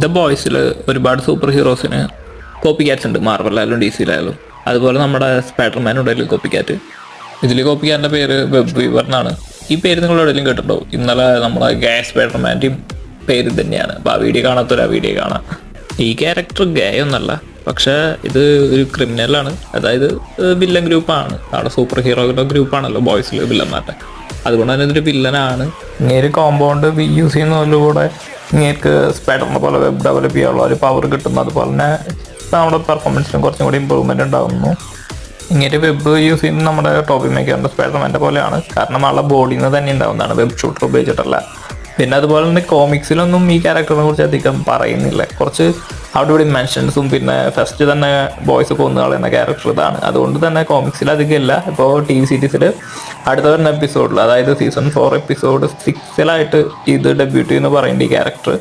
The ബോയ്സിൽ ഒരുപാട് super ഹീറോസിന് copy cats ഉണ്ട്, മാർവലായാലും D സിയിലായാലും. അതുപോലെ നമ്മുടെ സ്പൈഡർമാൻ ഉണ്ടെങ്കിൽ കോപ്പി ക്യാറ്റ്. ഇതിൽ കോപ്പി ക്യാറ്റിൻ്റെ പേര് വെബ് വീവർ എന്നാണ്. ഈ പേര് നിങ്ങൾ എവിടെയെങ്കിലും കേട്ടിട്ടുണ്ടോ? ഇന്നലെ നമ്മളെ ഗേ സ്പൈഡർമാൻ്റെയും പേര് തന്നെയാണ്. അപ്പോൾ ആ വീഡിയോ കാണാത്തൊരു ആ വീഡിയോ കാണാം. ഈ ക്യാരക്ടർ ഗേ ഒന്നല്ല, പക്ഷേ ഇത് ഒരു ക്രിമിനലാണ്, അതായത് വില്ലൻ ഗ്രൂപ്പാണ്. അവിടെ സൂപ്പർ ഹീറോയുടെ ഗ്രൂപ്പാണല്ലോ ബോയ്സിൽ വില്ലന്മാരുടെ. അതുകൊണ്ട് തന്നെ ഇതൊരു വില്ലനാണ്. ഇങ്ങനെ കോമ്പൗണ്ട് യൂസ് ചെയ്യുന്നതിലൂടെ ഇങ്ങനെ സ്പൈഡറിനെ പോലെ വെബ് ഡെവലപ്പ് ചെയ്യാനുള്ള ഒരു പവർ കിട്ടുന്നു. അതുപോലെ തന്നെ നമ്മുടെ പെർഫോമൻസിനും കുറച്ചും കൂടി ഇമ്പ്രൂവ്മെൻറ്റ് ഉണ്ടാകുന്നു. ഇങ്ങനെ വെബ് യൂസ് ചെയ്യുന്നത് നമ്മുടെ ടോബി മേക്കറിൻ്റെ സ്പൈഡർമാൻ്റെ പോലെയാണ്. കാരണം ആളുടെ ബോഡിയിൽ നിന്ന് തന്നെ ഉണ്ടാകുന്നതാണ്, വെബ് ഷൂട്ടർ ഉപയോഗിച്ചിട്ടല്ല. പിന്നെ അതുപോലെ തന്നെ കോമിക്സിലൊന്നും ഈ ക്യാരക്ടറിനെ കുറിച്ച് അധികം പറയുന്നില്ല. കുറച്ച് അവിടെ ഇവിടെ മെൻഷൻസും പിന്നെ ഫസ്റ്റ് തന്നെ ബോയ്സ് കൊന്നു കളയുന്ന ക്യാരക്ടർ ഇതാണ്. അതുകൊണ്ട് തന്നെ കോമിക്സിൽ അധികം ഇല്ല. ഇപ്പോൾ ടി വി സീരീസിൽ അടുത്ത വരുന്ന എപ്പിസോഡിൽ, അതായത് സീസൺ 4 എപ്പിസോഡ് 6 ഇത് ഡെബ്യൂട്ട് ചെയ്യുന്ന പറയുന്നുണ്ട് ഈ ക്യാരക്ടർ.